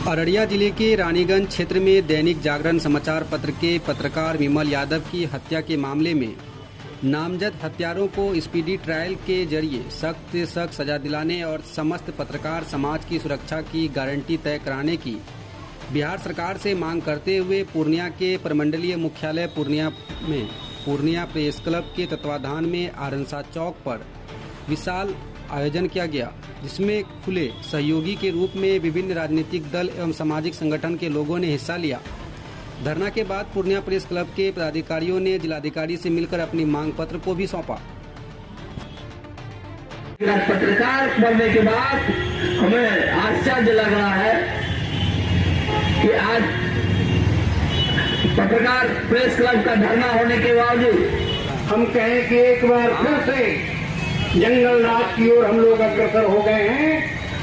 अररिया जिले के रानीगंज क्षेत्र में दैनिक जागरण समाचार पत्र के पत्रकार विमल यादव की हत्या के मामले में नामजद हत्यारों को स्पीडी ट्रायल के जरिए सख्त से सख्त सजा दिलाने और समस्त पत्रकार समाज की सुरक्षा की गारंटी तय कराने की बिहार सरकार से मांग करते हुए पूर्णिया के प्रमंडलीय मुख्यालय पूर्णिया में पूर्णिया प्रेस क्लब के तत्वाधान में आरंसा चौक पर विशाल आयोजन किया गया, जिसमें खुले सहयोगी के रूप में विभिन्न राजनीतिक दल एवं सामाजिक संगठन के लोगों ने हिस्सा लिया। धरना के बाद पूर्णिया प्रेस क्लब के पदाधिकारियों ने जिलाधिकारी से मिलकर अपनी मांग पत्र को भी सौंपा। पत्रकार बनने के बाद हमें आश्चर्य लग रहा है कि आज पत्रकार प्रेस क्लब का धरना होने के बावजूद हम कहें कि एक बार फिर से जंगल राज की ओर हम लोग अग्रसर हो गए हैं,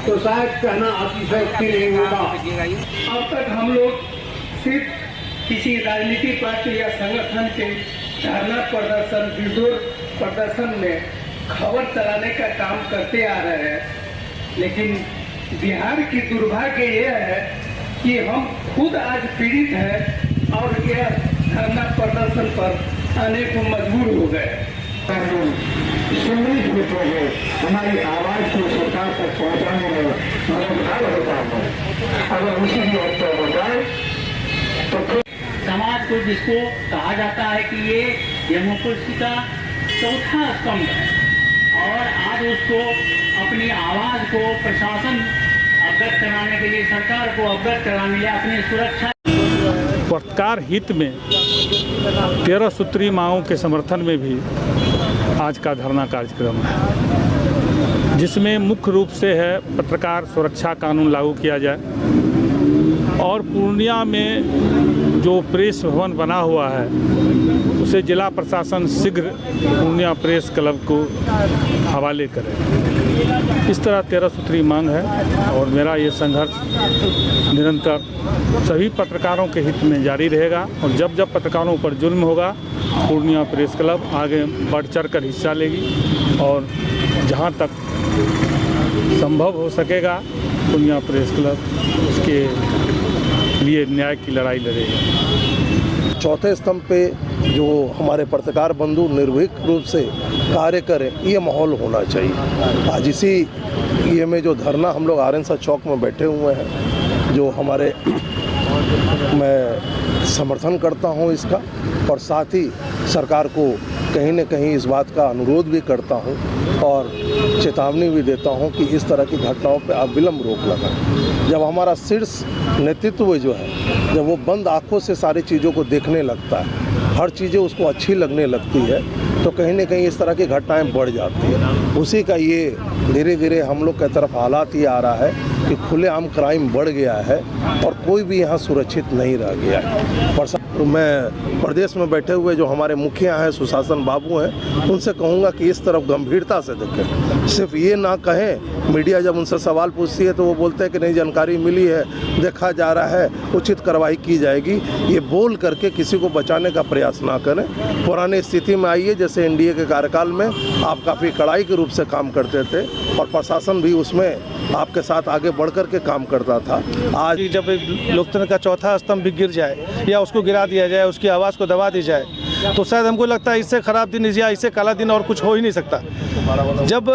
तो शायद कहना अतिशयोक्ति नहीं होगा। अब तक हम लोग सिर्फ किसी राजनीतिक पार्टी या संगठन के धरना प्रदर्शन, विरोध प्रदर्शन में खबर चलाने का काम करते आ रहे हैं, लेकिन बिहार की दुर्भाग्य यह है कि हम खुद आज पीड़ित हैं और यह धरना प्रदर्शन पर आने को मजबूर हो गए। हमारी आवाज को सरकार तक पहुंचाने में मददगार होता है। अगर उसी की हत्या हो जाए तो समाज को, जिसको कहा जाता है कि ये डेमोक्रेसी का चौथा स्तंभ है, और आज उसको अपनी आवाज को प्रशासन अवगत कराने के लिए, सरकार को अवगत कराने के लिए अपनी सुरक्षा पत्रकार हित में 13 सूत्री मांगों के समर्थन में भी आज का धरना कार्यक्रम है, जिसमें मुख्य रूप से है पत्रकार सुरक्षा कानून लागू किया जाए और पूर्णिया में जो प्रेस भवन बना हुआ है उसे जिला प्रशासन शीघ्र पूर्णिया प्रेस क्लब को हवाले करे। इस तरह 13 सूत्री मांग है और मेरा ये संघर्ष निरंतर सभी पत्रकारों के हित में जारी रहेगा और जब जब पत्रकारों पर जुल्म होगा पूर्णिया प्रेस क्लब आगे बढ़ चढ़ कर हिस्सा लेगी और जहां तक संभव हो सकेगा पूर्णिया प्रेस क्लब उसके लिए न्याय की लड़ाई लड़ेगी। चौथे स्तंभ पे जो हमारे पत्रकार बंधु निर्भीक रूप से कार्य करें, ये माहौल होना चाहिए। आज इसी ये में जो धरना हम लोग आरंसा चौक में बैठे हुए हैं, जो हमारे मैं समर्थन करता हूं इसका और साथ ही सरकार को कहीं न कहीं इस बात का अनुरोध भी करता हूं और चेतावनी भी देता हूं कि इस तरह की घटनाओं पर अविलंब रोक लगाएं। जब हमारा शीर्ष नेतृत्व जो है, जब वो बंद आंखों से सारी चीज़ों को देखने लगता है, हर चीज़ें उसको अच्छी लगने लगती है, तो कहीं न कहीं इस तरह की घटनाएं बढ़ जाती है। उसी का ये धीरे धीरे हम लोग की तरफ हालात ये आ रहा है कि खुलेआम क्राइम बढ़ गया है और कोई भी यहाँ सुरक्षित नहीं रह गया है। पर मैं प्रदेश में बैठे हुए जो हमारे मुखिया हैं, सुशासन बाबू हैं, उनसे कहूँगा कि इस तरफ गंभीरता से देखें। सिर्फ ये ना कहें, मीडिया जब उनसे सवाल पूछती है तो वो बोलते हैं कि नहीं जानकारी मिली है, देखा जा रहा है, उचित कार्रवाई की जाएगी। ये बोल करके किसी को बचाने का प्रयास ना करें। पुरानी स्थिति में आइए, जैसे एनडीए के कार्यकाल में आप काफ़ी कड़ाई के रूप से काम करते थे और प्रशासन भी उसमें आपके साथ आगे बढ़ कर के काम करता था। आज जब लोकतंत्र का चौथा स्तंभ भी गिर जाए या उसको गिरा दिया जाए, उसकी आवाज़ को दबा दी जाए, तो शायद हमको लगता है इससे ख़राब दिन या इससे काला दिन और कुछ हो ही नहीं सकता। जब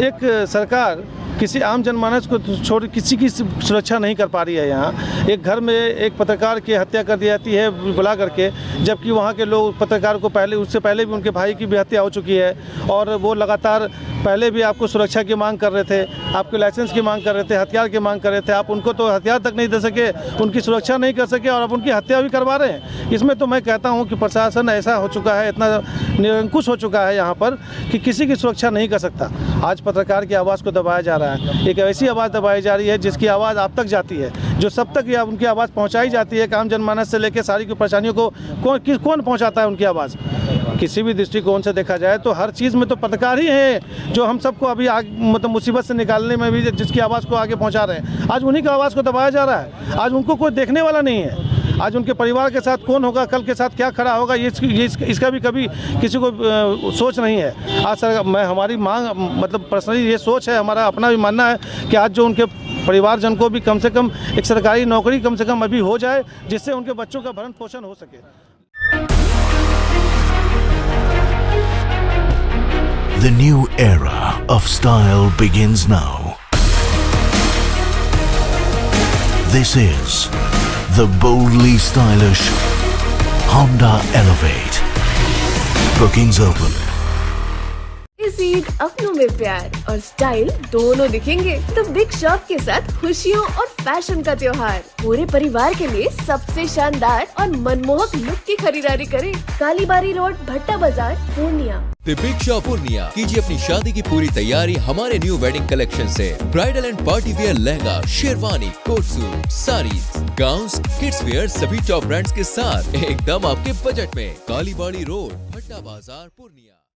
एक सरकार किसी आम जनमानस को छोड़ किसी की सुरक्षा नहीं कर पा रही है, यहाँ एक घर में एक पत्रकार की हत्या कर दी जाती है बुला करके, जबकि वहाँ के लोग पत्रकार को पहले, उससे पहले भी उनके भाई की भी हत्या हो चुकी है और वो लगातार पहले भी आपको सुरक्षा की मांग कर रहे थे, आपके लाइसेंस की मांग कर रहे थे, हथियार की मांग कर रहे थे, आप उनको तो हथियार तक नहीं दे सके, उनकी सुरक्षा नहीं कर सके और अब उनकी हत्या भी करवा रहे हैं। इसमें तो मैं कहता हूँ कि प्रशासन ऐसा हो चुका है, इतना निरंकुश हो चुका है यहाँ पर कि किसी की सुरक्षा नहीं कर सकता। आज पत्रकार की आवाज़ को दबाया जा रहा है, एक ऐसी आवाज़ दबाई जा रही है जिसकी आवाज़ आप तक जाती है, जो सब तक या उनकी आवाज़ पहुँचाई जाती है। काम जनमानस से लेकर सारी की परेशानियों को कौन पहुँचाता है उनकी आवाज़। किसी भी दृष्टिकोण से देखा जाए तो हर चीज़ में तो पत्रकार ही हैं जो हम सबको अभी मतलब मुसीबत से निकालने में भी जिसकी आवाज़ को आगे पहुंचा रहे हैं। आज उन्हीं की आवाज़ को दबाया जा रहा है। आज उनको कोई देखने वाला नहीं है। आज उनके परिवार के साथ कौन होगा, कल के साथ क्या खड़ा होगा, इसका भी कभी किसी को सोच नहीं है। आज सर हमारी मांग मतलब पर्सनली ये सोच है, हमारा अपना भी मानना है कि आज जो उनके परिवारजन को भी कम से कम एक सरकारी नौकरी कम से कम अभी हो जाए, जिससे उनके बच्चों का भरण पोषण हो सके। The new era of style begins now. This is the boldly stylish Honda Elevate. Bookings open. इस ईद अपनों में प्यार और स्टाइल दोनों दिखेंगे तो बिग शॉप के साथ खुशियों और फैशन का त्योहार पूरे परिवार के लिए सबसे शानदार और मनमोहक लुक की खरीदारी करें। Kalibari road, Bhatta Bazar, Purnia. The big shop Purnia. कीजिए अपनी शादी की पूरी तैयारी हमारे न्यू वेडिंग कलेक्शन से। Bridal and party wear lehenga, sherwani, coat suit, saris, gowns, kids wear सभी टॉप ब्रांड्स के साथ एकदम आपके बजट में। कालीबाड़ी रोड, भट्टा बाजार, पूर्णिया।